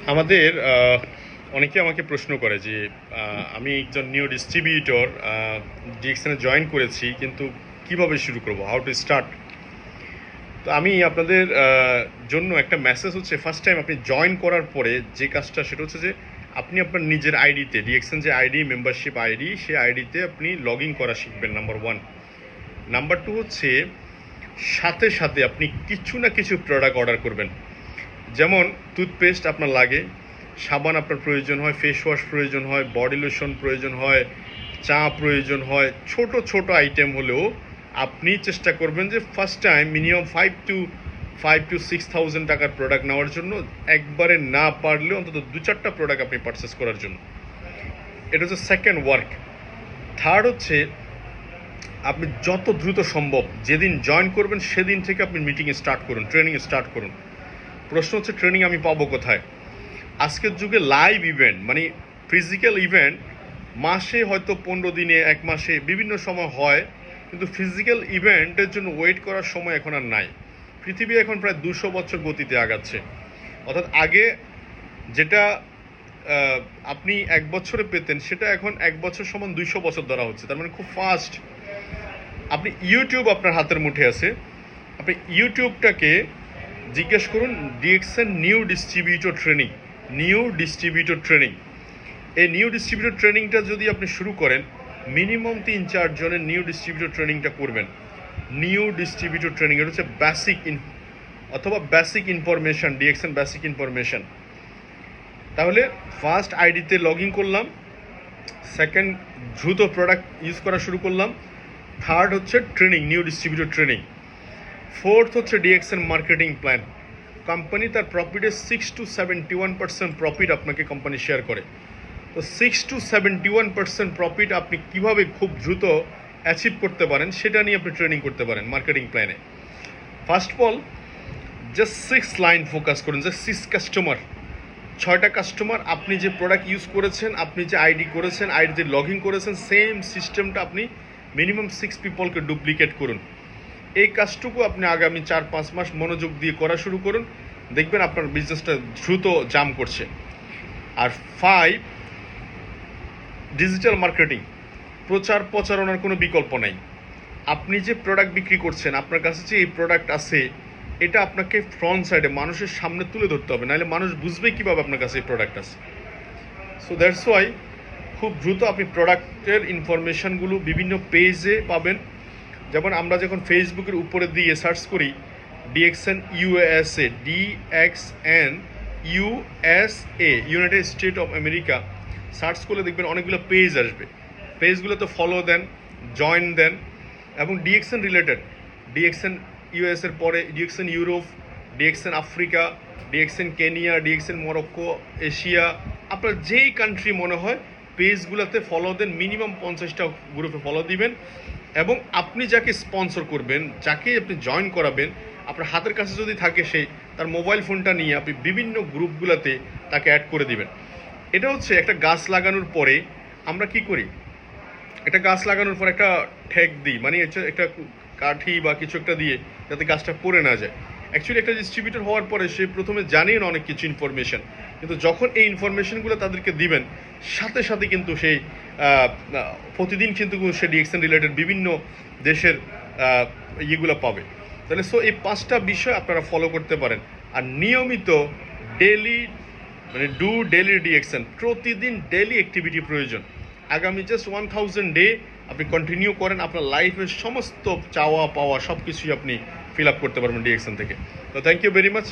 আমাদের অনেকে আমাকে প্রশ্ন করে যে আমি একজন নিউ ডিস্ট্রিবিউটর ডিএক্সএনে জয়েন করেছি, কিন্তু কিভাবে শুরু করব, হাউ টু স্টার্ট। তো আমি আপনাদের জন্য একটা মেসেজ হচ্ছে, ফার্স্ট টাইম আপনি জয়েন করার পরে যে কাজটা সেটা হচ্ছে যে আপনি আপনার নিজের আইডিতে ডিএক্সএন যে আইডি, মেম্বারশিপ আইডি, সেই আইডিতে আপনি লগ ইন করা শিখবেন, নাম্বার ওয়ান। নাম্বার টু হচ্ছে সাথে সাথে আপনি কিছু না কিছু প্রোডাক্ট অর্ডার করবেন। যেমন টুথপেস্ট আপনার লাগে, সাবান আপনার প্রয়োজন হয়, ফেস ওয়াশ প্রয়োজন হয়, বডি লোশন প্রয়োজন হয়, চা প্রয়োজন হয়। ছোট ছোট আইটেম হলেও আপনি চেষ্টা করবেন যে ফার্স্ট টাইম মিনিমাম 5,000 to 6,000 টাকার প্রোডাক্ট নেওয়ার জন্য, একবারে না পারলেও অন্তত 2-4টা প্রোডাক্ট আপনি পারচেস করার জন্য। এটা হচ্ছে সেকেন্ড ওয়ার্ক। থার্ড হচ্ছে আপনি যত দ্রুত সম্ভব যেদিন জয়েন করবেন সেদিন থেকে আপনি মিটিং স্টার্ট করুন, ট্রেনিং স্টার্ট করুন। প্রশ্ন হচ্ছে ট্রেনিং আমি পাবো কোথায়? আজকের যুগে লাইভ ইভেন্ট মানে ফিজিক্যাল ইভেন্ট মাসে হয়তো 15 দিনে, এক মাসে বিভিন্ন সময় হয়, কিন্তু ফিজিক্যাল ইভেন্টের জন্য ওয়েট করার সময় এখন আর নাই। পৃথিবী এখন প্রায় 200 বছর গতিতে আগাচ্ছে। অর্থাৎ আগে যেটা আপনি 1 বছরে পেতেন, সেটা এখন 1 বছর সমান 200 বছর ধরা হচ্ছে। তার মানে খুব ফাস্ট। আপনি ইউটিউব আপনার হাতের মুঠে আছে, আপনি ইউটিউবটাকে জিজ্ঞেস করুন DXN new distributor training, new distributor training. এই নিউ ডিস্ট্রিবিউটর ট্রেনিংটা যদি আপনি শুরু করেন, মিনিমাম 3-4 জনের নিউ ডিস্ট্রিবিউটর ট্রেনিংটা করবেন। নিউ ডিস্ট্রিবিউটর ট্রেনিং এটা হচ্ছে বেসিক অথবা basic information, DXN basic information. তাহলে ফার্স্ট আইডিতে লগ ইন করলাম, সেকেন্ড দ্রুত প্রোডাক্ট ইউজ করা শুরু করলাম, থার্ড হচ্ছে training, new distributor training, fourth হচ্ছে ডিএক্সএন মার্কেটিং প্ল্যান। কোম্পানি তার প্রফিটের 6 to 71% প্রফিট আপনাকে কোম্পানি শেয়ার করে। তো 6 to 71% প্রফিট আপনি কিভাবে খুব দ্রুত অ্যাচিভ করতে পারেন সেটা নিয়ে আপনি ট্রেনিং করতে পারেন মার্কেটিং প্ল্যানে। First of all just 6 line focus করুন, জাস্ট 6 কাস্টমার, 6টা কাস্টমার। আপনি যে প্রোডাক্ট ইউজ করেছেন, আপনি যে আইডি করেছেন, আইডিতে লগ ইন করেছেন, সেম সিস্টেমটা আপনি মিনিমাম 6 পিপলকে ডুপ্লিকেট করুন। এই কাজটুকু আপনি আগামী 4-5 মাস মনোযোগ দিয়ে করা শুরু করুন, দেখবেন আপনার বিজনেসটা দ্রুত জাম করছে। আর 5, ডিজিটাল মার্কেটিং, প্রচার প্রচারণার কোনো বিকল্প নাই। আপনি যে প্রোডাক্ট বিক্রি করছেন, আপনার কাছে যে এই প্রোডাক্ট আছে, এটা আপনাকে ফ্রন্ট সাইডে মানুষের সামনে তুলে ধরতে হবে, নাহলে মানুষ বুঝবে কীভাবে আপনার কাছে এই প্রোডাক্ট আছে। সো দ্যাটস ওয়াই খুব দ্রুত আপনি প্রোডাক্টের ইনফরমেশানগুলো বিভিন্ন পেজে পাবেন। যেমন আমরা যখন ফেসবুকের উপরে দিয়ে সার্চ করি DXN USA, DXN USA, United state of America, search করলে দেখবেন অনেকগুলো পেজ আসবে। পেজগুলোতে ফলো দেন, জয়েন দেন, এবং ডিএক্সএন রিলেটেড, ডিএক্সএন ইউএসের পরে DXN Europe, DXN Africa, DXN Kenya, DXN Morocco, Asia, আপনার যেই কান্ট্রি মনে হয় পেজগুলোতে ফলো দেন। মিনিমাম 50টা গ্রুপে ফলো দিবেন, এবং আপনি যাকে স্পন্সর করবেন, যাকে আপনি জয়েন করাবেন, আপনার হাতের কাছে যদি থাকে, সেই তার মোবাইল ফোনটা নিয়ে আপনি বিভিন্ন গ্রুপগুলোতে তাকে অ্যাড করে দিবেন। এটা হচ্ছে একটা গাছ লাগানোর পরে আমরা কি করি, একটা গাছ লাগানোর পর একটা ঠেক দিই, মানে হচ্ছে একটা কাঠি বা কিছু একটা দিয়ে যাতে গাছটা পড়ে না যায়। অ্যাকচুয়ালি একটা ডিস্ট্রিবিউটর হওয়ার পরে সে প্রথমে জানেই না অনেক কিছু ইনফরমেশন, কিন্তু যখন এই ইনফরমেশনগুলো তাদেরকে দিবেন, সাথে সাথে কিন্তু সেই প্রতিদিন কিন্তু সে ডিএক্সএন রিলেটেড বিভিন্ন দেশের ইয়েগুলো পাবে। তাহলে সো এই 5টা বিষয় আপনারা ফলো করতে পারেন। আর নিয়মিত ডেলি, মানে ডেলি ডিএক্সএন, প্রতিদিন ডেলি অ্যাক্টিভিটি প্রয়োজন। আগামী জাস্ট 1000 ডে আপনি কন্টিনিউ করেন, আপনার লাইফের সমস্ত চাওয়া পাওয়া সব কিছুই আপনি ফিল আপ করতে পারবেন ডিএক্সএন থেকে। তো থ্যাংক ইউ ভেরি মাচ।